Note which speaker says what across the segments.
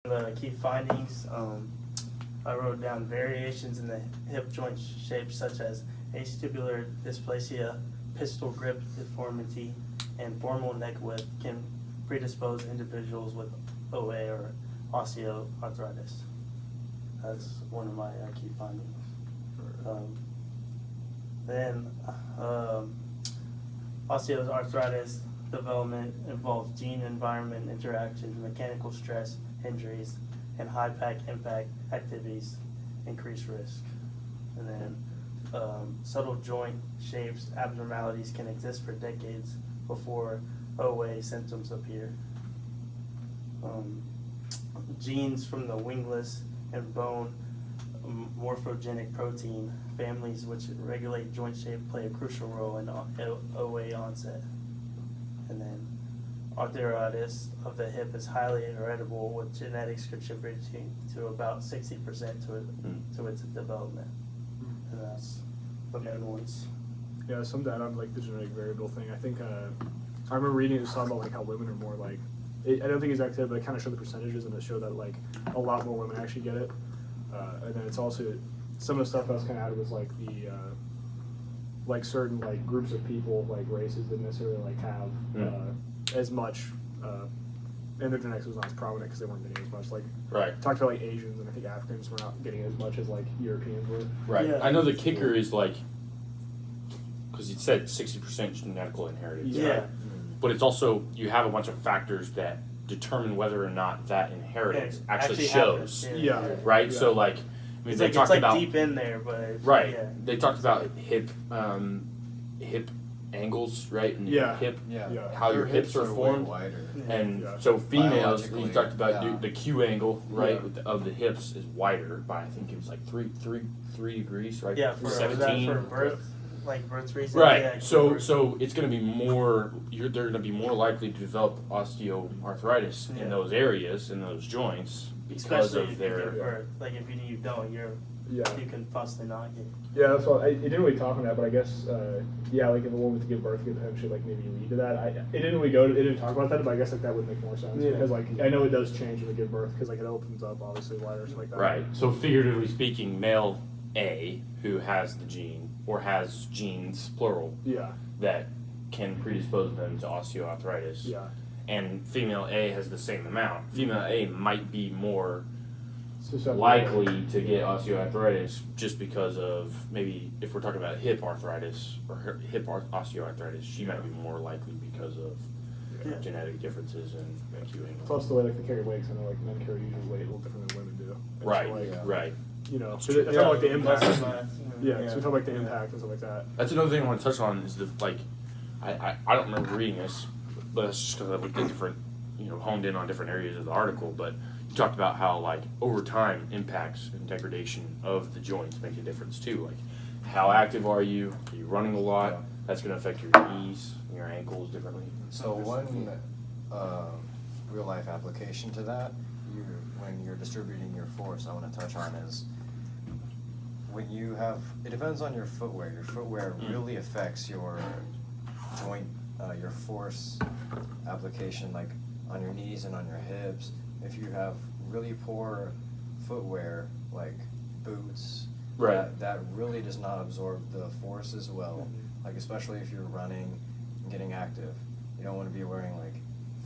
Speaker 1: The key findings, I wrote down variations in the hip joint shape such as acetibular dysplasia, pistol grip deformity, and formal neck width can predispose individuals with OA or osteoarthritis. That's one of my key findings. Then osteoarthritis development involves gene-environment interactions, mechanical stress, injuries, and high-impact activities increase risk. And then subtle joint shapes abnormalities can exist for decades before OA symptoms appear. Genes from the wingless and bone morphogenic protein families which regulate joint shape play a crucial role in OA onset. And then arthritis of the hip is highly heritable with genetics contributing to about 60% to its development. And that's the main ones.
Speaker 2: Yeah, some data on like the genetic variable thing. I think I remember reading it was talking about like how women are more like, I don't think exactly, but it kind of showed the percentages and it showed that like a lot more women actually get it. And then it's also some of the stuff that was kind of added was like the like certain like groups of people like races didn't necessarily like have as much and their genetics was not as prominent because they weren't getting as much. Like talked about like Asians and I think Africans were not getting as much as like Europeans were.
Speaker 3: Right.
Speaker 1: Yeah.
Speaker 3: I know the kicker is like, because it said 60% genetical inheritance.
Speaker 1: Yeah.
Speaker 3: Right? But it's also, you have a bunch of factors that determine whether or not that inheritance
Speaker 1: Yeah,
Speaker 3: actually
Speaker 1: happens,
Speaker 3: shows.
Speaker 2: Yeah.
Speaker 3: Right?
Speaker 2: Yeah.
Speaker 3: So like, I mean,
Speaker 1: It's
Speaker 3: they
Speaker 1: like,
Speaker 3: talked
Speaker 1: it's like
Speaker 3: about
Speaker 1: deep in there, but
Speaker 3: right.
Speaker 1: Yeah.
Speaker 3: They talked about hip angles, right? And
Speaker 2: Yeah.
Speaker 3: hip,
Speaker 2: Yeah.
Speaker 3: how your
Speaker 4: Their
Speaker 3: hips are
Speaker 4: way
Speaker 3: formed.
Speaker 4: wider.
Speaker 3: And
Speaker 2: Yeah.
Speaker 3: so females,
Speaker 4: Biologically,
Speaker 3: you talked about
Speaker 4: yeah.
Speaker 3: the Q angle, right,
Speaker 2: Yeah.
Speaker 3: with of the hips is wider by I think it was like three degrees, right?
Speaker 1: Yeah, for was that
Speaker 3: 17.
Speaker 1: for birth, like birth reasons.
Speaker 3: Right.
Speaker 1: Yeah,
Speaker 3: So it's going to be more. They're going to be more likely to develop osteoarthritis in those areas, in those joints, because
Speaker 1: especially
Speaker 3: of
Speaker 1: if you give
Speaker 3: their.
Speaker 1: birth. Like if you don't, you can possibly not get.
Speaker 2: Yeah, that's what it didn't really talk on that, but I guess like if a woman to give birth could potentially like maybe lead to that. It didn't really it didn't talk about that, but I guess like that would make more sense because like I know it does change when they give birth because like it opens up obviously wider stuff like that.
Speaker 3: Right. So figuratively speaking, male A who has the gene or has genes plural
Speaker 2: Yeah.
Speaker 3: that can predispose them to osteoarthritis.
Speaker 2: Yeah.
Speaker 3: And female A has the same amount. Female A might be more
Speaker 2: Susceptible.
Speaker 3: likely to get osteoarthritis just because of maybe if we're talking about hip arthritis or hip osteoarthritis, she might be more likely because of
Speaker 1: Yeah.
Speaker 3: genetic differences in Q angle.
Speaker 2: Plus the way like they carry weight, 'cause I know like men carry usually weight a little different than women do. And
Speaker 3: Right,
Speaker 2: so, like,
Speaker 4: yeah.
Speaker 3: right.
Speaker 2: You know,
Speaker 3: That's
Speaker 2: so
Speaker 3: true.
Speaker 2: they talk about the impact.
Speaker 1: Muscle mass,
Speaker 2: Yeah, so we talk about the impact and stuff like that.
Speaker 3: That's another thing I want to touch on is the like, I don't remember reading this, but that's just because I looked at different, honed in on different areas of the article. But you talked about how like over time impacts and degradation of the joints make a difference too. Like, how active are you? Are you running a lot?
Speaker 4: Yeah.
Speaker 3: That's going to affect your knees, your ankles differently.
Speaker 4: So one real life application to that, when you're distributing your force, I want to touch on is when you have, it depends on your footwear. Your footwear really affects your joint, your force application, like on your knees and on your hips. If you have really poor footwear, like boots,
Speaker 3: Right.
Speaker 4: that really does not absorb the force as well. Like especially if you're running and getting active, you don't want to be wearing like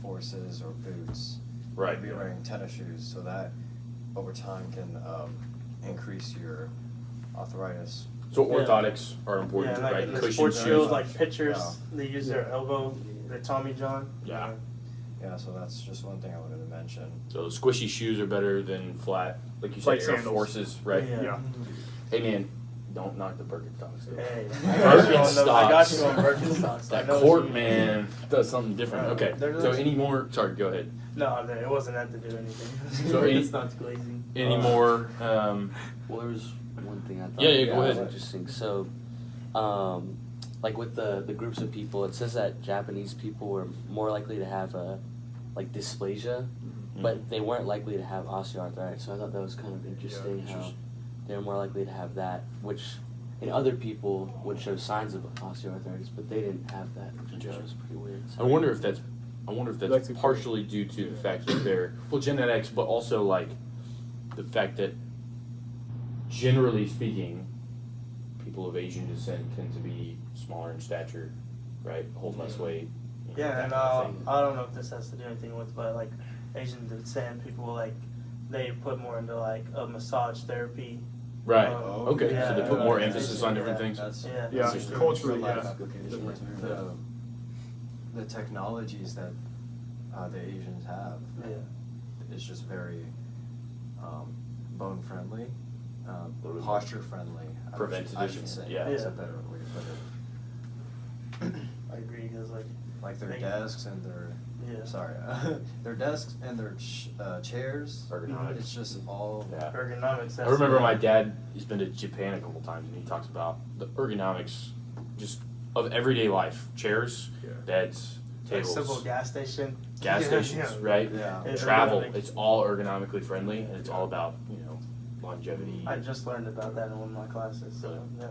Speaker 4: forces or boots.
Speaker 3: Right.
Speaker 4: You want to be wearing tennis shoes, so that over time can increase your arthritis.
Speaker 3: So
Speaker 1: Yeah.
Speaker 3: orthotics are important,
Speaker 1: Yeah, like
Speaker 3: right?
Speaker 1: in the
Speaker 3: Cushion
Speaker 1: sports
Speaker 3: shoes.
Speaker 1: shoes, like pitchers,
Speaker 4: Yeah.
Speaker 1: they use their elbow, their Tommy John.
Speaker 3: Yeah.
Speaker 4: Yeah, so that's just one thing I wanted to mention.
Speaker 3: So squishy shoes are better than flat, like you said,
Speaker 2: Like
Speaker 3: Air
Speaker 2: sandals.
Speaker 3: Forces, right?
Speaker 2: Yeah.
Speaker 3: Hey man, don't knock the Birkenstocks. Though.
Speaker 1: Hey, I got you on
Speaker 3: Birkenstocks.
Speaker 1: Birkenstocks. I
Speaker 3: That
Speaker 1: know what
Speaker 3: court
Speaker 1: you mean.
Speaker 3: man does something different. Okay,
Speaker 1: There's-
Speaker 3: so any more? Sorry, go ahead.
Speaker 1: No, it wasn't that to do anything.
Speaker 3: So any-
Speaker 1: Birkenstocks glazing.
Speaker 3: Any more?
Speaker 5: Well, there was one thing I thought
Speaker 3: Yeah, go
Speaker 5: was
Speaker 3: ahead.
Speaker 5: interesting. So, like with the groups of people, it says that Japanese people were more likely to have like dysplasia, but they weren't likely to have osteoarthritis. So I thought that was kind of interesting how
Speaker 3: interesting.
Speaker 5: they're more likely to have that, which in other people would show signs of osteoarthritis, but they didn't have that, which I thought was pretty weird.
Speaker 3: I wonder if that's I wonder if
Speaker 2: That's
Speaker 3: that's
Speaker 2: a good-
Speaker 3: partially due to the fact that they're well genetics, but also like the fact that generally speaking, people of Asian descent tend to be smaller in stature, right? Hold less weight. You know,
Speaker 1: Yeah,
Speaker 3: that
Speaker 1: and
Speaker 3: kind of thing.
Speaker 1: I don't know if this has to do anything with, but like Asian descent people, like they put more into like a massage therapy.
Speaker 3: Right.
Speaker 1: Oh,
Speaker 3: Okay.
Speaker 1: yeah,
Speaker 3: So they put more
Speaker 1: yeah,
Speaker 3: emphasis on different things.
Speaker 4: That's,
Speaker 1: Yeah.
Speaker 2: Yeah,
Speaker 4: that's just
Speaker 2: culturally,
Speaker 4: real life
Speaker 2: yeah.
Speaker 4: application. The technologies that the Asians have,
Speaker 1: Yeah.
Speaker 4: it's just very bone friendly, posture friendly. I
Speaker 3: Preventative,
Speaker 4: should say.
Speaker 3: yeah.
Speaker 4: It's a
Speaker 1: Yeah.
Speaker 4: better way to put it.
Speaker 1: I agree because like
Speaker 4: Like their
Speaker 1: They-
Speaker 4: desks and their
Speaker 1: yeah,
Speaker 4: sorry, their desks and their chairs.
Speaker 3: Ergonomics.
Speaker 4: It's just all.
Speaker 3: Yeah.
Speaker 1: ergonomics.
Speaker 3: I remember my dad. He's been to Japan a couple times, and he talks about the ergonomics, just of everyday life: chairs,
Speaker 2: Yeah.
Speaker 3: beds,
Speaker 1: like
Speaker 3: tables,
Speaker 1: simple gas station.
Speaker 3: gas
Speaker 1: Yeah,
Speaker 3: stations,
Speaker 1: yeah.
Speaker 3: right?
Speaker 4: Yeah.
Speaker 1: It's
Speaker 3: Travel.
Speaker 1: ergonomic.
Speaker 3: It's all ergonomically friendly, and it's all about longevity.
Speaker 1: I just learned about that in one of my classes, so yeah,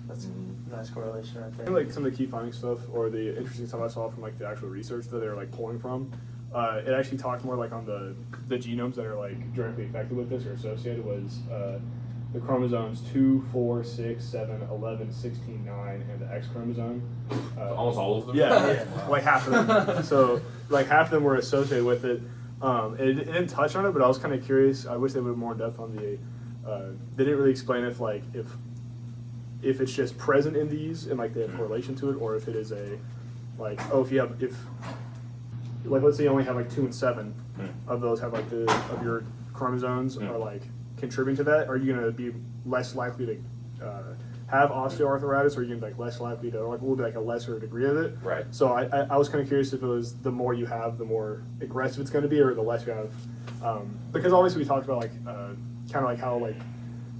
Speaker 1: that's
Speaker 4: Mhm.
Speaker 1: a nice correlation right
Speaker 2: I
Speaker 1: there.
Speaker 2: think like some of the key finding stuff or the interesting stuff I saw from like the actual research that they're like pulling from, it actually talked more like on the genomes that are like directly affected with this or associated was the chromosomes 2, 4, 6, 7, 11, 16, 9, and the X chromosome.
Speaker 3: Almost all of them.
Speaker 2: Yeah,
Speaker 1: Yeah.
Speaker 2: like half of them. So like half of them were associated with it. It didn't touch on it, but I was kind of curious. I wish they would have more in depth on the. They didn't really explain if like if it's just present in these and like they have correlation to it, or if it is a like if you have like let's say you only have like 2 and 7 of those have like of your chromosomes are like contributing to that. Are you gonna be less likely to have osteoarthritis, or are you gonna be like less likely to like will be like a lesser degree of it?
Speaker 3: Right.
Speaker 2: So I was kind of curious if it was the more you have, the more aggressive it's going to be, or the less you have. Because obviously we talked about like kind of like how like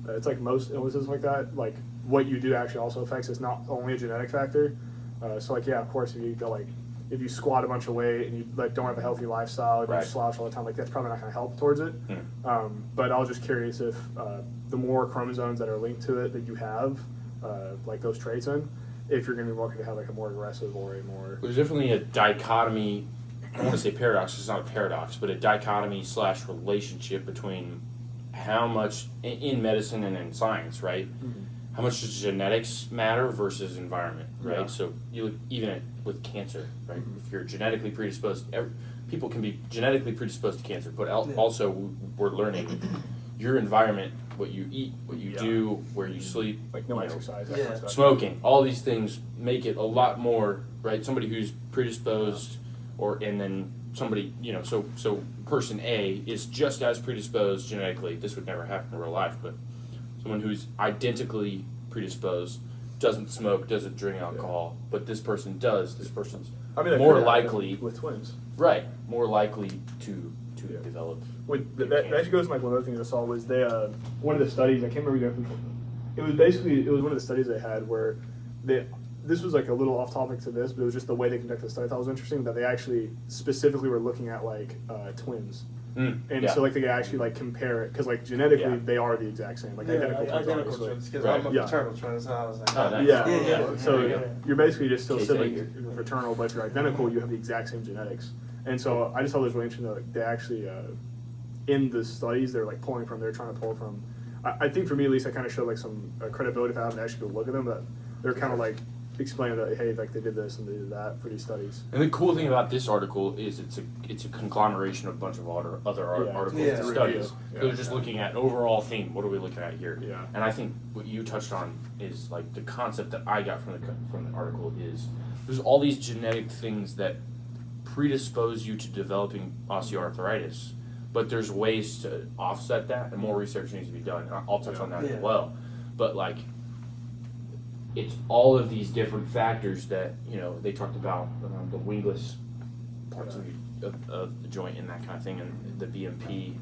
Speaker 2: it's like most illnesses like that, like what you do actually also affects. It's not only a genetic factor. So like yeah, of course if you go like if you squat a bunch of weight and you like don't have a healthy lifestyle and
Speaker 3: Right.
Speaker 2: you slouch all the time, like that's probably not going to help towards it. But I was just curious if the more chromosomes that are linked to it that you have, like those traits in, if you're going to be more likely to have like a more aggressive or a more
Speaker 3: There's definitely a dichotomy. I don't want to say paradox. It's not a paradox, but a dichotomy / relationship between how much in medicine and in science, right? How much does genetics matter versus environment, right?
Speaker 2: Yeah.
Speaker 3: So you look even at with cancer, right? If you're genetically predisposed, people can be genetically predisposed to cancer, but also we're learning your environment, what you eat, what you
Speaker 2: Yeah.
Speaker 3: do, where you sleep,
Speaker 2: like no
Speaker 3: you know,
Speaker 2: exercise, that
Speaker 1: Yeah.
Speaker 2: kind of stuff.
Speaker 3: smoking, all these things make it a lot more right. Somebody who's predisposed, and then somebody so person A is just as predisposed genetically. This would never happen in real life, but someone who's identically predisposed doesn't smoke, doesn't drink alcohol, but this person does. This person's
Speaker 2: I mean, that
Speaker 3: more
Speaker 2: could happen
Speaker 3: likely,
Speaker 2: with twins.
Speaker 3: more likely to
Speaker 2: Yeah.
Speaker 3: develop.
Speaker 2: That actually goes to like one of the things I saw was they one of the studies I can't remember exactly. It was one of the studies they had where this was like a little off topic to this, but it was just the way they conducted the study I thought was interesting, that they actually specifically were looking at like twins. And
Speaker 3: yeah.
Speaker 2: so like they could actually like compare it because like genetically
Speaker 3: Yeah.
Speaker 2: they are the exact same, like
Speaker 1: Yeah,
Speaker 2: identical twins.
Speaker 1: identical
Speaker 2: obviously.
Speaker 1: twins, because
Speaker 3: Right.
Speaker 1: I'm a
Speaker 2: Yeah.
Speaker 1: paternal twin, so I was like,
Speaker 3: Oh, nice.
Speaker 2: Yeah,
Speaker 1: Yeah.
Speaker 2: So
Speaker 3: Yeah.
Speaker 2: you're basically just still
Speaker 3: Case
Speaker 2: siblings,
Speaker 3: figure.
Speaker 2: you're fraternal, but if you're identical, you have the exact same genetics. And so I just thought it was really interesting that like, they actually, in the studies, they're like pulling from, they're trying to pull from. I think for me at least, I kind of showed like some credibility if I haven't actually go look at them, but they're kind of like explaining that hey, like they did this and they did that for these studies.
Speaker 3: And the cool thing about this article is it's a conglomeration of a bunch of other
Speaker 2: Yeah.
Speaker 3: articles
Speaker 1: Yeah.
Speaker 3: and studies.
Speaker 2: Yeah.
Speaker 3: So they're just looking at overall theme. What are we looking at here?
Speaker 2: Yeah.
Speaker 3: And I think what you touched on is like the concept that I got from the article is there's all these genetic things that predispose you to developing osteoarthritis, but there's ways to offset that, and more research needs to be done. And I'll touch on that
Speaker 1: Yeah.
Speaker 3: as well. But like, it's all of these different factors that they talked about the wingless parts of the joint and that kind of thing, and the BMP.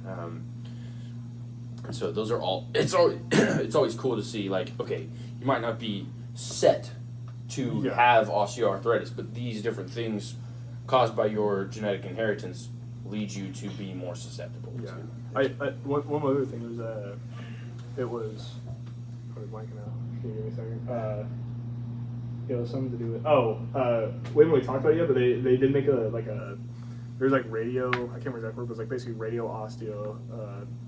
Speaker 3: And so those are all. It's always cool to see. Like, okay, you might not be set to
Speaker 2: Yeah.
Speaker 3: have osteoarthritis, but these different things caused by your genetic inheritance lead you to be more susceptible.
Speaker 2: Yeah.
Speaker 3: To,
Speaker 2: One other thing was it was. I'm blanking out. Can you give me a second? Yeah, it was something to do with. We haven't really talked about it yet, but they did make there's like radio. I can't remember exactly, but it was like basically radio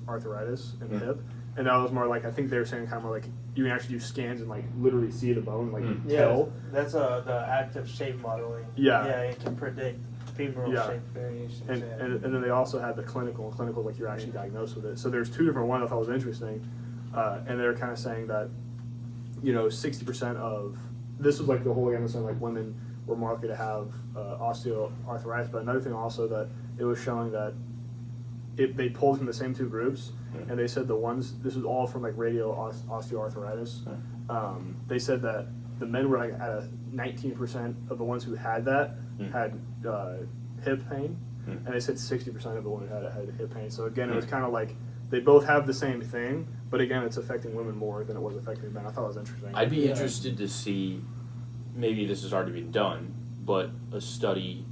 Speaker 2: arthritis in the hip, and that was more like I think they were saying kind of more like you can actually do scans and like literally see the bone, like tell.
Speaker 1: That's the active shape modeling.
Speaker 2: Yeah.
Speaker 1: Yeah, it can predict femoral
Speaker 2: Yeah.
Speaker 1: shape variations.
Speaker 2: And then they also had the clinical. Clinical, like you're actually diagnosed with it. So there's two different ones I thought was interesting, and they're kind of saying that, 60% of this was like the whole again, saying like women were more likely to have osteoarthritis. But another thing also that it was showing that they pulled from the same two groups, and they said this was all from like radio osteoarthritis. They said that the men were like at a 19% of the ones who had that had hip pain, and they said 60% of the women had hip pain. So again, it was kind of like they both have the same thing, but again, it's affecting women more than it was affecting men. I thought it was interesting.
Speaker 3: I'd be interested to see, maybe this has already been done, but a study,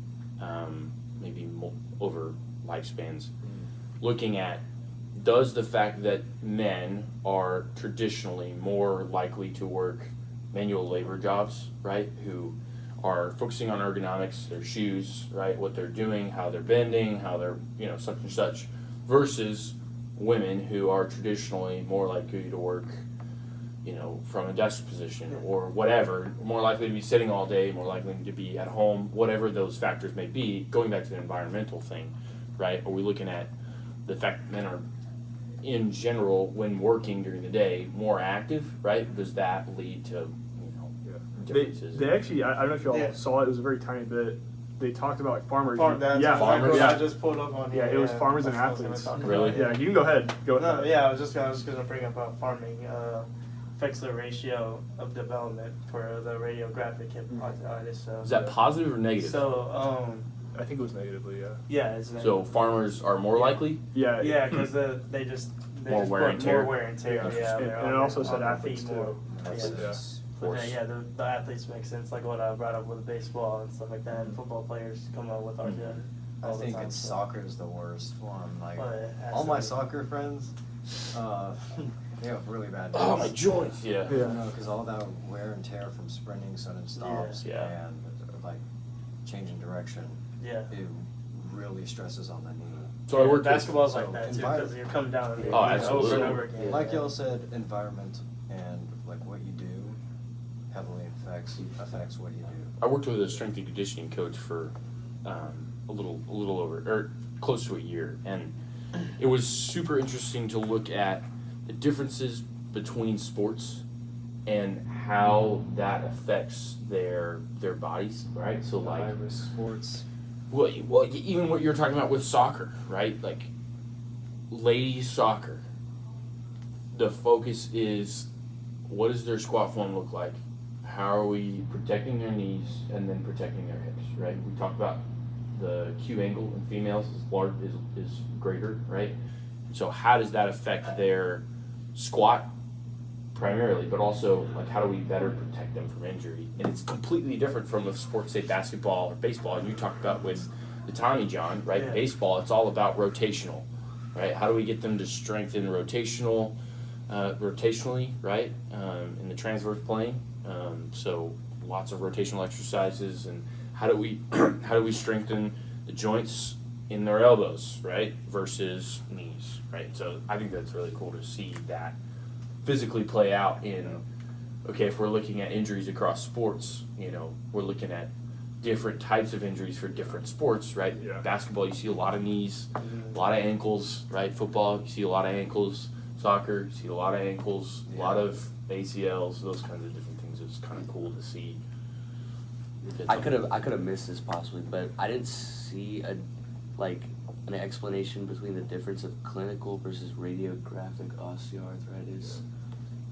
Speaker 3: maybe over lifespans, looking at does the fact that men are traditionally more likely to work manual labor jobs, right, who are focusing on ergonomics, their shoes, right, what they're doing, how they're bending, how they're, such and such, versus women who are traditionally more likely to work, from a desk position or whatever, more likely to be sitting all day, more likely to be at home, whatever those factors may be, going back to the environmental thing, right? Are we looking at the fact that men are, in general, when working during the day, more active, right? Does that lead to, differences?
Speaker 2: They actually, I don't know if y'all
Speaker 1: Yeah.
Speaker 2: saw it. It was a very tiny bit. They talked about like farmers.
Speaker 1: That's
Speaker 2: farmers.
Speaker 1: what
Speaker 2: Yeah,
Speaker 1: I just pulled up on here.
Speaker 2: Yeah, it was farmers and
Speaker 1: That's what I was
Speaker 2: athletes.
Speaker 1: gonna talk
Speaker 3: Really?
Speaker 1: about.
Speaker 2: yeah. You can go ahead. Go ahead.
Speaker 1: No, yeah, I was just gonna bring up farming affects the ratio of development for the radiographic hip arthritis. So
Speaker 3: Is that positive or negative?
Speaker 1: So
Speaker 2: I think it was negatively. Yeah.
Speaker 1: yeah, it's
Speaker 3: So farmers are more likely?
Speaker 2: Yeah.
Speaker 1: yeah, because they just
Speaker 3: More
Speaker 1: just
Speaker 3: wear
Speaker 1: put
Speaker 3: and tear.
Speaker 1: more wear and tear.
Speaker 2: Yeah.
Speaker 1: Yeah,
Speaker 2: And
Speaker 1: they're
Speaker 2: it
Speaker 1: on
Speaker 2: also
Speaker 1: their-
Speaker 2: said
Speaker 1: on their
Speaker 2: athletes,
Speaker 1: feet
Speaker 2: too.
Speaker 1: more.
Speaker 4: That's
Speaker 1: Yeah.
Speaker 4: just-
Speaker 1: But
Speaker 3: Force.
Speaker 1: the athletes make sense, like what I brought up with baseball and stuff like that. And football players come out with arthritis.
Speaker 4: I
Speaker 1: all the
Speaker 4: think
Speaker 1: time,
Speaker 4: it's
Speaker 1: so.
Speaker 4: soccer is the worst one. Like
Speaker 1: Well, it has
Speaker 4: all
Speaker 1: to
Speaker 4: my
Speaker 1: be.
Speaker 4: soccer friends, they have really bad knees.
Speaker 3: Oh, my joints. Yeah.
Speaker 2: Yeah.
Speaker 4: Because all that wear and tear from sprinting, sudden stops,
Speaker 3: Yeah.
Speaker 4: and like changing direction,
Speaker 1: Yeah.
Speaker 4: it really stresses on the knee.
Speaker 3: So I worked
Speaker 1: basketball's
Speaker 4: so
Speaker 1: like that too,
Speaker 4: envi-
Speaker 1: because you're coming down and
Speaker 3: Oh,
Speaker 1: over
Speaker 3: absolutely.
Speaker 1: and over again.
Speaker 4: Like
Speaker 1: yeah.
Speaker 4: y'all said, environment and like what you do heavily affects what you do.
Speaker 3: I worked with a strength and conditioning coach for a little over, or close to a year, and it was super interesting to look at the differences between sports and how that affects their bodies, right? So like,
Speaker 4: High-risk sports.
Speaker 3: well, even what you're talking about with soccer, right? Like, ladies soccer, the focus is what does their squat form look like? How are we protecting their knees and then protecting their hips, right? We talked about the Q angle in females is greater, right? So how does that affect their squat primarily, but also like how do we better protect them from injury? And it's completely different from a sport, say basketball or baseball. And you talked about with the Tommy John, right?
Speaker 1: Yeah.
Speaker 3: Baseball, it's all about rotational, right? How do we get them to strengthen rotationally, right? In the transverse plane. So lots of rotational exercises, and how do we strengthen the joints in their elbows, right? Versus knees, right? So I think that's really cool to see that physically play out in, okay, if we're looking at injuries across sports, we're looking at different types of injuries for different sports, right?
Speaker 2: Yeah.
Speaker 3: Basketball, you see a lot of knees, a lot of ankles, right? Football, you see a lot of ankles. Soccer, you see a lot of ankles, a lot of ACLs, those kinds of different things. It's kind of cool to see.
Speaker 5: I could have missed this possibly, but I didn't see an explanation between the difference of clinical versus radiographic osteoarthritis.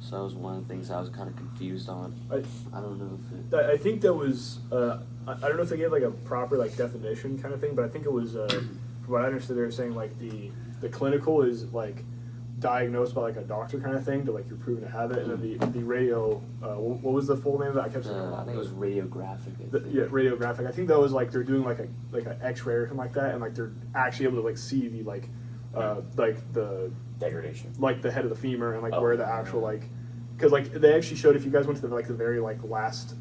Speaker 5: So that was one of the things I was kind of confused on. I don't know if it.
Speaker 2: I think that was I don't know if they gave like a proper like definition kind of thing, but I think it was from what I understood they were saying like the clinical is like diagnosed by like a doctor kind of thing to like you're proven to have it, and then the radio what was the full name of that? I kept saying
Speaker 5: I think it was radiographic. I think.
Speaker 2: yeah, radiographic. I think that was like they're doing like an X-ray or something like that, and like they're actually able to like see the like the
Speaker 3: Degradation.
Speaker 2: like the head of the femur and like
Speaker 3: Oh.
Speaker 2: where the actual like because like they actually showed, if you guys went to the very like last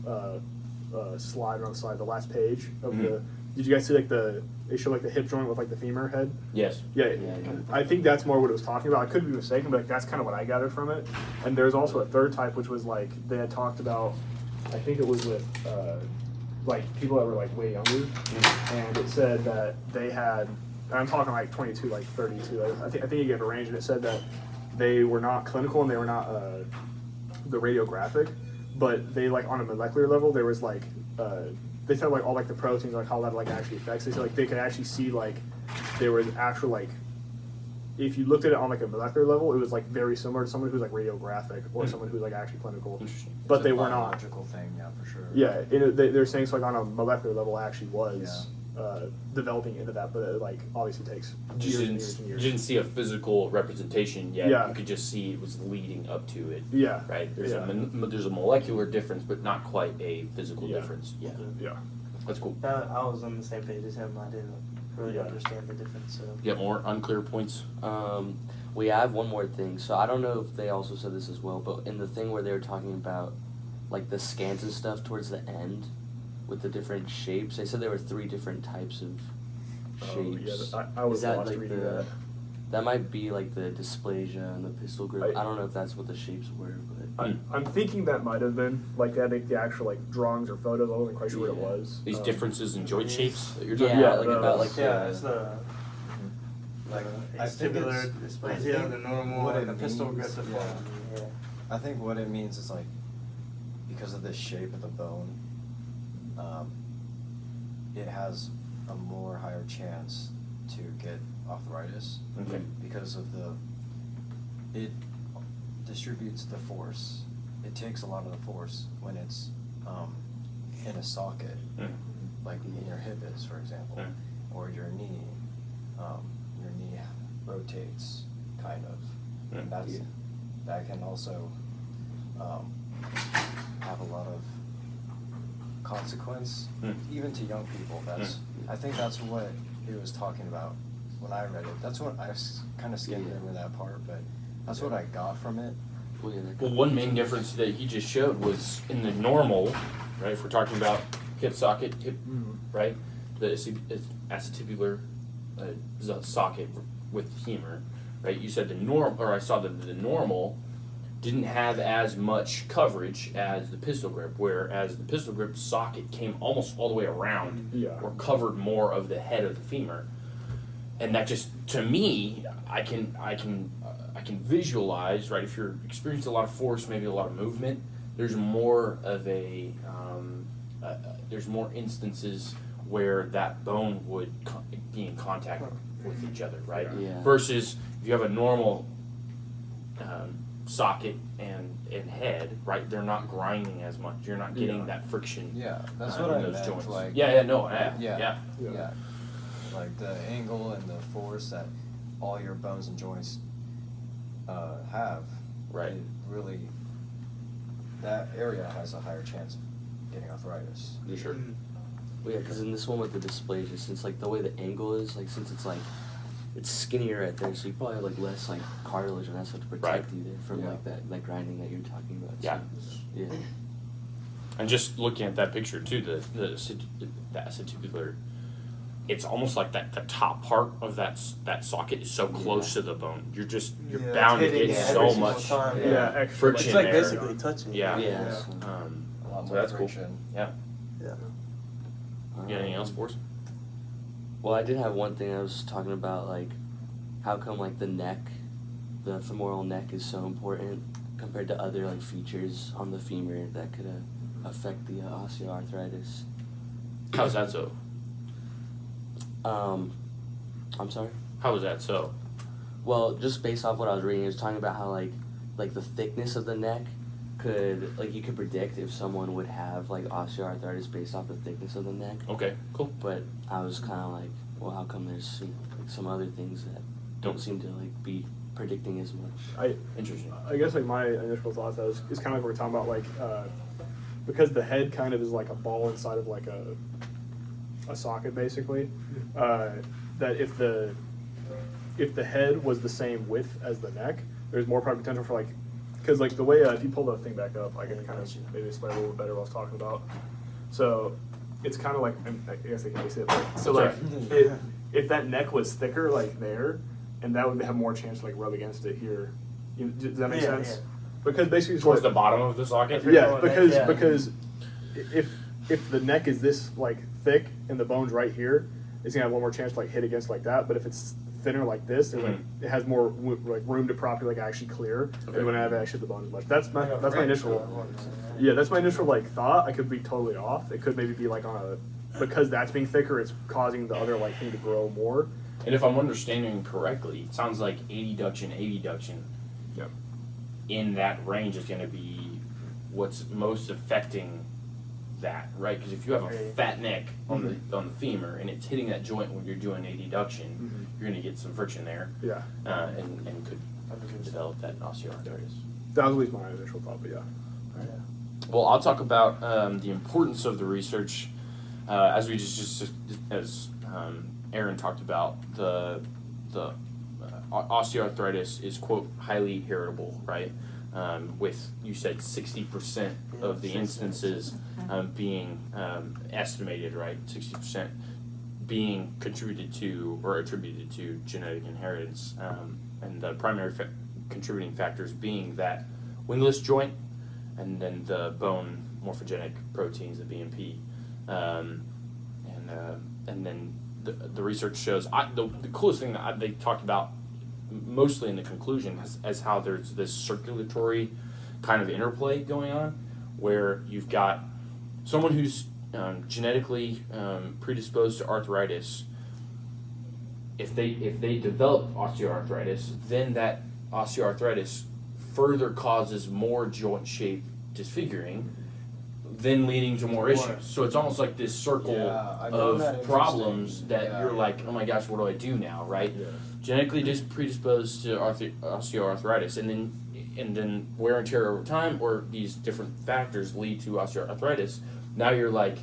Speaker 2: slide or on the slide, the last page of the. Did you guys see like they showed like the hip joint with like the femur head?
Speaker 3: Yes.
Speaker 2: Yeah,
Speaker 5: Yeah.
Speaker 2: I think that's more what it was talking about. I could be mistaken, but like, that's kind of what I gathered from it. And there's also a third type, which was like they had talked about. I think it was with like people that were like way younger, and it said that they had. And I'm talking like 22, like 32. I think you gave a range, and it said that they were not clinical and they were not the radiographic, but they like on a molecular level there was like. They said like all like the proteins, like how that like actually affects. They said like they could actually see like there was actual like if you looked at it on like a molecular level, it was like very similar to someone who's like radiographic or someone who's like actually clinical.
Speaker 3: Interesting.
Speaker 2: But
Speaker 4: It's a
Speaker 2: they were not.
Speaker 4: biological thing, yeah, for sure.
Speaker 2: Yeah, they're saying so like on a molecular level it actually was developing into that, but it like obviously takes
Speaker 3: Just
Speaker 2: years and
Speaker 3: didn't,
Speaker 2: years and
Speaker 3: you
Speaker 2: years.
Speaker 3: didn't see a physical representation yet.
Speaker 2: Yeah.
Speaker 3: You could just see it was leading up to it.
Speaker 2: Yeah.
Speaker 3: Right. There's
Speaker 2: Yeah.
Speaker 3: there's a molecular difference, but not quite a physical
Speaker 2: Yeah.
Speaker 3: difference. Yeah.
Speaker 2: Yeah.
Speaker 3: That's cool.
Speaker 1: I was on the same page as him. I didn't really
Speaker 2: Yeah.
Speaker 1: understand the difference. So
Speaker 3: You got more unclear points?
Speaker 5: We have one more thing. So I don't know if they also said this as well, but in the thing where they were talking about like the scans and stuff towards the end with the different shapes, they said there were 3 different types of shapes.
Speaker 2: Oh, yeah, I was
Speaker 5: Is that
Speaker 2: lost
Speaker 5: like
Speaker 2: reading
Speaker 5: the
Speaker 2: that.
Speaker 5: that might be like the dysplasia and the pistol grip.
Speaker 2: I-
Speaker 5: I don't know if that's what the shapes were, but
Speaker 2: I'm thinking that might have been like that. The actual like drawings or photos. I wasn't quite sure what it
Speaker 5: Yeah.
Speaker 2: was.
Speaker 3: These
Speaker 2: Um,
Speaker 3: differences in joint shapes that you're
Speaker 5: yeah,
Speaker 3: talking
Speaker 2: Yeah,
Speaker 5: like
Speaker 2: the-
Speaker 5: about like
Speaker 1: yeah,
Speaker 5: the,
Speaker 1: it's the
Speaker 4: Like,
Speaker 1: the
Speaker 4: I think
Speaker 1: vestibular
Speaker 4: it's- I
Speaker 1: dysplasia,
Speaker 4: think
Speaker 1: the normal,
Speaker 4: what
Speaker 1: and
Speaker 4: it
Speaker 1: the pistol grip
Speaker 4: means-
Speaker 1: deformity. Yeah.
Speaker 4: I think what it means is like because of the shape of the bone, it has a more higher chance to get arthritis
Speaker 3: Okay.
Speaker 4: because of it distributes the force. It takes a lot of the force when it's in a socket,
Speaker 3: Mm.
Speaker 4: like in your hip is, for example,
Speaker 3: Mm.
Speaker 4: or your knee. Your knee rotates, kind of.
Speaker 3: Mm.
Speaker 4: And that's
Speaker 5: Yeah.
Speaker 4: that can also have a lot of consequence,
Speaker 3: Mm.
Speaker 4: even to young people. That's I think that's what it was talking about when I read it. That's what I kind of skimmed
Speaker 5: Yeah.
Speaker 4: over that part, but that's what I got from it.
Speaker 5: well, yeah, that
Speaker 3: Well, one main difference that he just showed was in the normal, right? If we're talking about hip socket, right? The acetibular socket with femur, right? You said I saw that the normal didn't have as much coverage as the pistol grip, whereas the pistol grip socket came almost all the way around,
Speaker 2: Yeah.
Speaker 3: or covered more of the head of the femur, and that just to me, I can visualize, right? If you're experiencing a lot of force, maybe a lot of movement, there's more of there's more instances where that bone would be in contact with each other, right?
Speaker 5: Yeah.
Speaker 3: Versus if you have a normal socket and head, right? They're not grinding as much. You're not getting
Speaker 2: Yeah.
Speaker 3: that friction.
Speaker 4: Yeah, that's
Speaker 3: in
Speaker 4: what I
Speaker 3: those
Speaker 4: meant.
Speaker 3: joints.
Speaker 4: Like
Speaker 3: yeah,
Speaker 4: Yeah.
Speaker 2: Yeah.
Speaker 4: Yeah, like the angle and the force that all your bones and joints have.
Speaker 3: Right.
Speaker 4: It really, that area has a higher chance of getting arthritis.
Speaker 3: For sure.
Speaker 5: Well, yeah, because in this one with the dysplasia, since like the way the angle is, like since it's like it's skinnier right there, so you probably have like less like cartilage and that stuff to protect
Speaker 3: Right.
Speaker 5: you there from
Speaker 4: Yeah.
Speaker 5: like that grinding that you're talking about.
Speaker 3: Yeah.
Speaker 5: So, yeah.
Speaker 3: And just looking at that picture too, the acetibular, it's almost like the top part of that socket is so close to the bone. You're
Speaker 1: Yeah,
Speaker 3: bound to
Speaker 1: it's hitting
Speaker 3: get
Speaker 1: it
Speaker 3: so
Speaker 1: every single
Speaker 3: much
Speaker 1: time,
Speaker 2: Yeah, extra
Speaker 3: friction
Speaker 1: It's like
Speaker 3: there.
Speaker 1: basically touching.
Speaker 3: Yeah.
Speaker 5: Yeah.
Speaker 2: Yeah.
Speaker 5: so-
Speaker 4: A lot
Speaker 3: So
Speaker 4: more
Speaker 3: that's cool.
Speaker 4: friction.
Speaker 3: Yeah.
Speaker 1: Yeah.
Speaker 3: You got anything else for us?
Speaker 5: Well, I did have one thing I was talking about, like how come like the neck, the femoral neck is so important compared to other like features on the femur that could affect the osteoarthritis.
Speaker 3: How's that so?
Speaker 5: I'm sorry.
Speaker 3: How is that so?
Speaker 5: Well, just based off what I was reading, it was talking about how like the thickness of the neck could like you could predict if someone would have like osteoarthritis based off the thickness of the neck.
Speaker 3: Okay, cool.
Speaker 5: But I was kind of like, well, how come there's like some other things that don't seem to like be predicting as much?
Speaker 3: Interesting.
Speaker 2: I guess like my initial thought though is kind of like we're talking about like because the head kind of is like a ball inside of like a socket basically. That if the head was the same width as the neck, there's more probably potential for like because like the way if you pull the thing back up, I can kind of maybe explain a little bit better what I was talking about. So it's kind of like I guess I can't see it. But, so like if that neck was thicker like there, and that would have more chance to like rub against it here. Does that make sense?
Speaker 1: Yeah.
Speaker 2: Because basically it's
Speaker 3: Towards
Speaker 2: what-
Speaker 3: the bottom of the socket.
Speaker 2: Yeah, because
Speaker 1: Yeah.
Speaker 2: because if the neck is this like thick and the bone's right here, it's gonna have one more chance to like hit against like that. But if it's thinner like this, then like, it has more like room to properly like actually clear, and it wouldn't have actually hit the bone as much. That's my initial. Yeah, that's my initial like thought. I could be totally off. It could maybe be like on a because that's being thicker, it's causing the other like thing to grow more.
Speaker 3: And if I'm understanding correctly, it sounds like adduction, abduction
Speaker 2: Yep.
Speaker 3: in that range is going to be what's most affecting that, right? Because if you have a
Speaker 1: Right.
Speaker 3: fat neck on the femur and it's hitting that joint when you're doing adduction, you're going to get some friction there,
Speaker 2: Yeah,
Speaker 3: and could develop that osteoarthritis.
Speaker 2: that was at least my initial thought. But yeah.
Speaker 3: Well, I'll talk about the importance of the research, as we as Aaron talked about. The osteoarthritis is, quote, highly heritable, right? With, you said 60% of the instances being estimated, right? 60% being contributed to or attributed to genetic inheritance, and the primary contributing factors being that wingless joint, and then the bone morphogenic proteins, the BMP, and then the research shows. The coolest thing that they talked about, mostly in the conclusion, as how there's this circulatory kind of interplay going on, where you've got someone who's genetically predisposed to arthritis. If they develop osteoarthritis, then that osteoarthritis further causes more joint shape disfiguring, then leading to more issues. So it's almost like this circle
Speaker 4: Yeah, I found that
Speaker 3: of problems
Speaker 4: interesting.
Speaker 3: that
Speaker 4: Yeah.
Speaker 3: you're like, oh my gosh, what do I do now, right?
Speaker 2: Yeah.
Speaker 3: Genetically just predisposed to osteoarthritis, and then wear and tear over time, or these different factors lead to osteoarthritis. Now you're like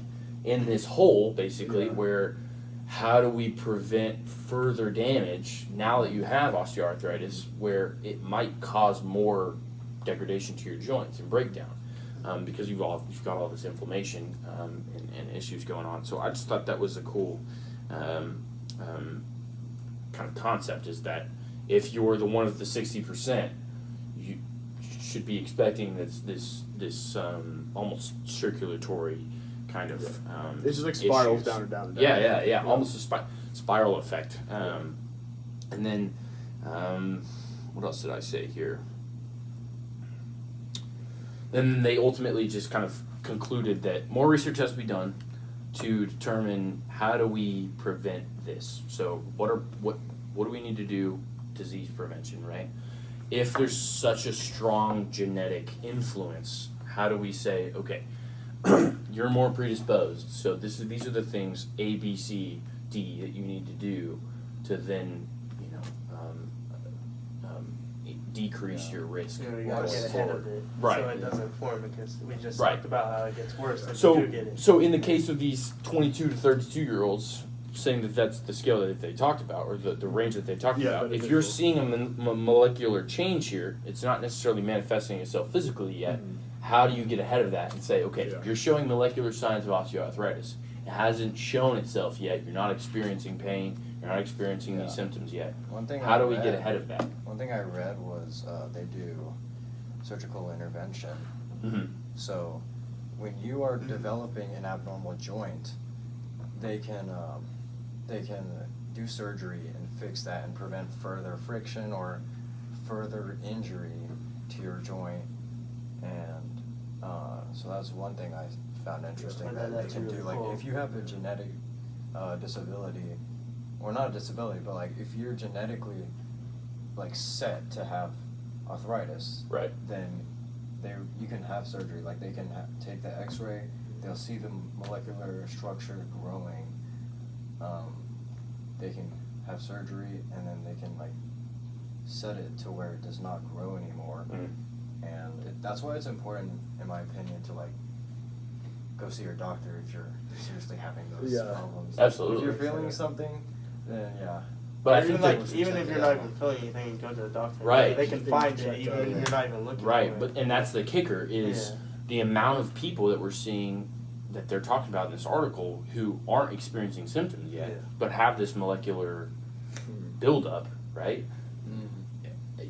Speaker 3: in this hole basically,
Speaker 2: Yeah.
Speaker 3: where how do we prevent further damage now that you have osteoarthritis, where it might cause more degradation to your joints and breakdown, because you've got all this inflammation and issues going on. So I just thought that was a cool kind of concept, is that if you're the one of the 60%, you should be expecting this almost circulatory kind of
Speaker 2: It's just like spirals
Speaker 3: issues.
Speaker 2: down and down and down.
Speaker 3: Yeah. Almost a spiral effect. And then what else did I say here? Then they ultimately just kind of concluded that more research has to be done to determine how do we prevent this. So what do we need to do? Disease prevention, right? If there's such a strong genetic influence, how do we say, okay, you're more predisposed, so these are the things A, B, C, D that you need to do to then, decrease your risk.
Speaker 1: You gotta
Speaker 3: going
Speaker 1: get ahead
Speaker 3: forward.
Speaker 1: of it,
Speaker 3: Right.
Speaker 1: so it doesn't form, because we just
Speaker 3: Right.
Speaker 1: talked about how it gets worse if you
Speaker 3: So,
Speaker 1: do get it.
Speaker 3: so in the case of these 22 to 32 year olds, saying that that's the scale that they talked about, or the range that they talked
Speaker 2: Yeah,
Speaker 3: about,
Speaker 2: that
Speaker 3: if
Speaker 2: is
Speaker 3: you're
Speaker 2: cool.
Speaker 3: seeing a molecular change here, it's not necessarily manifesting itself physically yet. How do you get ahead of that and say, okay,
Speaker 2: Yeah.
Speaker 3: you're showing molecular signs of osteoarthritis. It hasn't shown itself yet. You're not experiencing pain. You're not experiencing
Speaker 4: Yeah.
Speaker 3: these symptoms yet.
Speaker 4: One thing
Speaker 3: How
Speaker 4: I
Speaker 3: do we get
Speaker 4: read-
Speaker 3: ahead of that?
Speaker 4: One thing I read was they do surgical intervention.
Speaker 3: Mm-hmm.
Speaker 4: So when you are developing an abnormal joint, they can do surgery and fix that and prevent further friction or further injury to your joint. And so that's one thing I found interesting,
Speaker 1: Yeah,
Speaker 4: that they
Speaker 1: that's
Speaker 4: can do.
Speaker 1: really
Speaker 4: Like
Speaker 1: cool.
Speaker 4: if you have a genetic disability, or not a disability, but like if you're genetically like set to have arthritis,
Speaker 3: Right.
Speaker 4: then you can have surgery. Like they can take the X-ray, they'll see the molecular structure growing. They can have surgery, and then they can like set it to where it does not grow anymore. And that's why it's important, in my opinion, to like go see your doctor if you're seriously having those
Speaker 2: Yeah.
Speaker 4: problems.
Speaker 3: Absolutely.
Speaker 4: If you're feeling something, then yeah,
Speaker 3: But I
Speaker 1: even
Speaker 3: think
Speaker 1: like
Speaker 3: that,
Speaker 1: even if you're not even feeling anything, you go to the doctor.
Speaker 3: Right.
Speaker 1: They can
Speaker 2: They
Speaker 1: find
Speaker 2: check
Speaker 1: you even
Speaker 2: that,
Speaker 1: if
Speaker 2: yeah.
Speaker 1: you're not even looking.
Speaker 3: right,
Speaker 1: for it.
Speaker 3: but and that's the kicker is
Speaker 1: Yeah.
Speaker 3: the amount of people that we're seeing that they're talking about in this article who aren't experiencing symptoms yet,
Speaker 1: Yeah.
Speaker 3: but have this molecular buildup, right?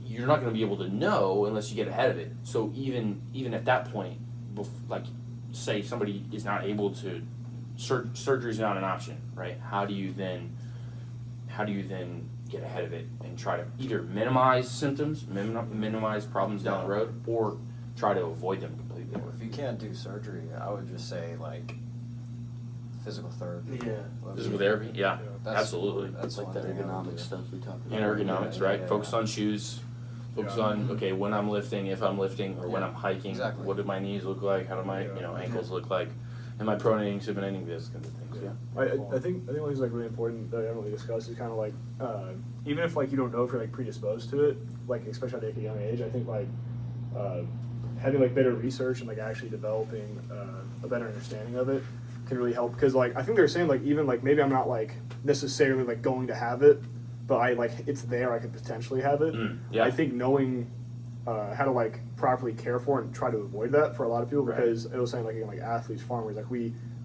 Speaker 3: You're not going to be able to know unless you get ahead of it. So even at that point, like say somebody is not able to, surgery is not an option, right? How do you then get ahead of it and try to either minimize symptoms, minimize problems down the road, or try to avoid them completely?
Speaker 4: If you can't do surgery, I would just say like physical therapy.
Speaker 1: Yeah.
Speaker 3: Physical therapy, yeah,
Speaker 4: That's-
Speaker 3: absolutely.
Speaker 4: That's
Speaker 5: It's like
Speaker 4: one
Speaker 5: the
Speaker 4: thing I would
Speaker 5: ergonomic
Speaker 4: do.
Speaker 5: stuff we talked about.
Speaker 3: And ergonomics,
Speaker 4: Yeah,
Speaker 3: right?
Speaker 4: yeah,
Speaker 3: Focus
Speaker 4: yeah.
Speaker 3: on shoes. Focus
Speaker 2: Yeah.
Speaker 3: on okay when I'm lifting, if I'm lifting, or when
Speaker 4: Yeah,
Speaker 3: I'm hiking.
Speaker 4: exactly.
Speaker 3: What do my knees look like? How do my
Speaker 2: Yeah.
Speaker 3: ankles look like? Am I pronating, supinating? Those kinds of things. Yeah.
Speaker 2: I think one thing's like really important that I haven't really discussed is kind of like even if like you don't know if you're like predisposed to it, like especially at a young age, I think like having like better research and like actually developing a better understanding of it can really help because like I think they're saying like even like maybe I'm not like necessarily like going to have it, but I like it's there I could potentially have it.
Speaker 3: Yeah.
Speaker 2: I think knowing how to like properly care for and try to avoid that for a lot of people
Speaker 3: Right.
Speaker 2: because it was saying like again, like athletes, farmers, like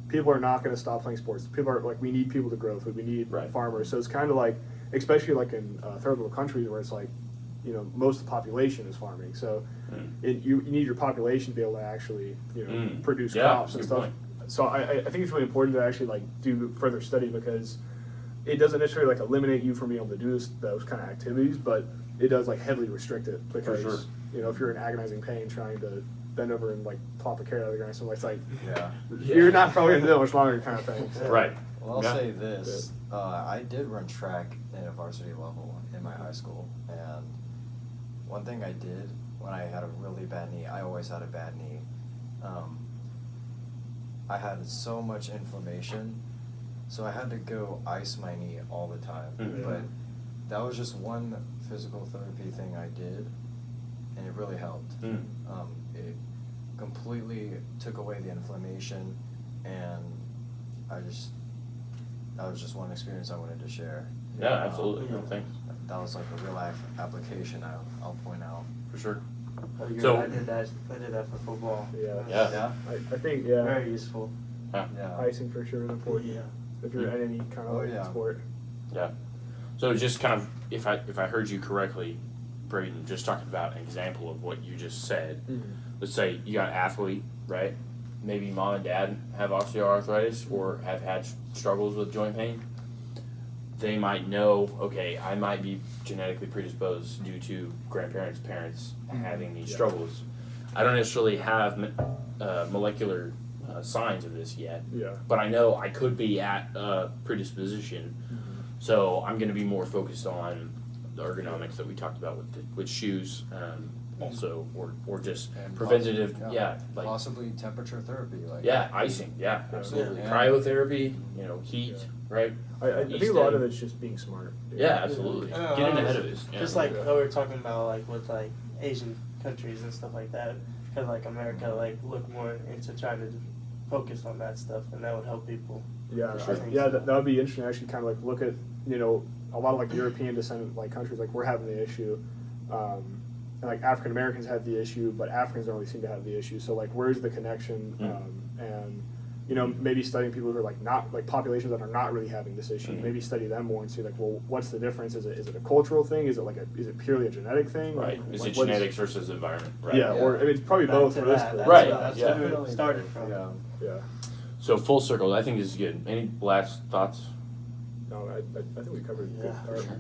Speaker 2: people are not going to stop playing sports. People are like we need people to grow food. We need
Speaker 3: Right.
Speaker 2: farmers. So it's kind of like especially like in third world countries where it's like most of the population is farming. So you need your population to be able to actually produce
Speaker 3: Yeah,
Speaker 2: crops and
Speaker 3: good
Speaker 2: stuff.
Speaker 3: point.
Speaker 2: So I think it's really important to actually like do further study because it doesn't necessarily like eliminate you from being able to do those kind of activities, but it does like heavily restrict it because
Speaker 3: sure.
Speaker 2: if you're in agonizing pain trying to bend over and like plop a carrot out of the ground, so it's like
Speaker 4: Yeah.
Speaker 2: you're not probably gonna do that much longer kind of thing. So.
Speaker 3: Right.
Speaker 4: Well, I'll
Speaker 3: Yeah.
Speaker 4: say this: I did run track at a varsity level in my high school, and one thing I did when I had a really bad knee, I always had a bad knee. I had so much inflammation, so I had to go ice my knee all the time.
Speaker 3: Mhm.
Speaker 4: But that was just one physical therapy thing I did, and it really helped.
Speaker 3: Mm.
Speaker 4: It completely took away the inflammation, and that was just one experience I wanted to share.
Speaker 3: Yeah, absolutely. No, thanks.
Speaker 4: That was like a real life application I'll point out.
Speaker 3: For sure.
Speaker 1: So I did that for football.
Speaker 2: Yeah.
Speaker 3: Yeah.
Speaker 4: Yeah?
Speaker 2: I think yeah,
Speaker 1: Very useful.
Speaker 3: Yeah.
Speaker 4: Yeah.
Speaker 2: icing for sure is important.
Speaker 1: Yeah.
Speaker 2: If you're in any kind of
Speaker 4: Oh,
Speaker 2: like
Speaker 4: yeah.
Speaker 2: sport.
Speaker 3: Yeah. So just kind of, if I heard you correctly, Braden, just talking about an example of what you just said. Let's say you got an athlete, right? Maybe mom and dad have osteoarthritis or have had struggles with joint pain. They might know, okay, I might be genetically predisposed due to grandparents, parents having these
Speaker 2: Yeah.
Speaker 3: struggles. I don't necessarily have molecular signs of this yet,
Speaker 2: Yeah.
Speaker 3: but I know I could be at a predisposition. So I'm going to be more focused on the ergonomics that we talked about with shoes, also, or just
Speaker 4: And
Speaker 3: preventative,
Speaker 4: like possibly temperature therapy, like
Speaker 3: icing, absolutely,
Speaker 4: Yeah.
Speaker 3: cryotherapy, heat, right?
Speaker 2: I think a lot of it's just being smart.
Speaker 3: Yeah, absolutely.
Speaker 1: Yeah.
Speaker 3: Getting ahead of it. Yeah.
Speaker 1: Just like how we were talking about, like with like Asian countries and stuff like that, because like America like look more into trying to focus on that stuff, and that would help people.
Speaker 2: Yeah,
Speaker 1: For sure.
Speaker 2: that would be interesting. Actually, kind of like look at a lot of like European descendant like countries like we're having the issue, and like African Americans have the issue, but Africans don't really seem to have the issue. So like, where's the connection? And maybe studying people who are like not like populations that are not really having this issue. Maybe study them more and see like, well, what's the difference? Is it a cultural thing? Is it purely a genetic thing?
Speaker 3: Right.
Speaker 2: Like,
Speaker 3: Is
Speaker 2: like,
Speaker 3: it
Speaker 2: what's-
Speaker 3: genetics versus environment? Right.
Speaker 2: Yeah, or I mean, it's probably
Speaker 1: Back
Speaker 2: both
Speaker 1: to
Speaker 2: for this.
Speaker 1: that,
Speaker 2: but-
Speaker 1: that's
Speaker 3: Right,
Speaker 1: where- That's
Speaker 3: yeah.
Speaker 1: where it started from.
Speaker 4: Yeah.
Speaker 2: Yeah.
Speaker 3: So full circle, I think this is good. Any last thoughts?
Speaker 2: No, I think we covered.
Speaker 1: Yeah,
Speaker 2: good.
Speaker 1: for
Speaker 2: All right.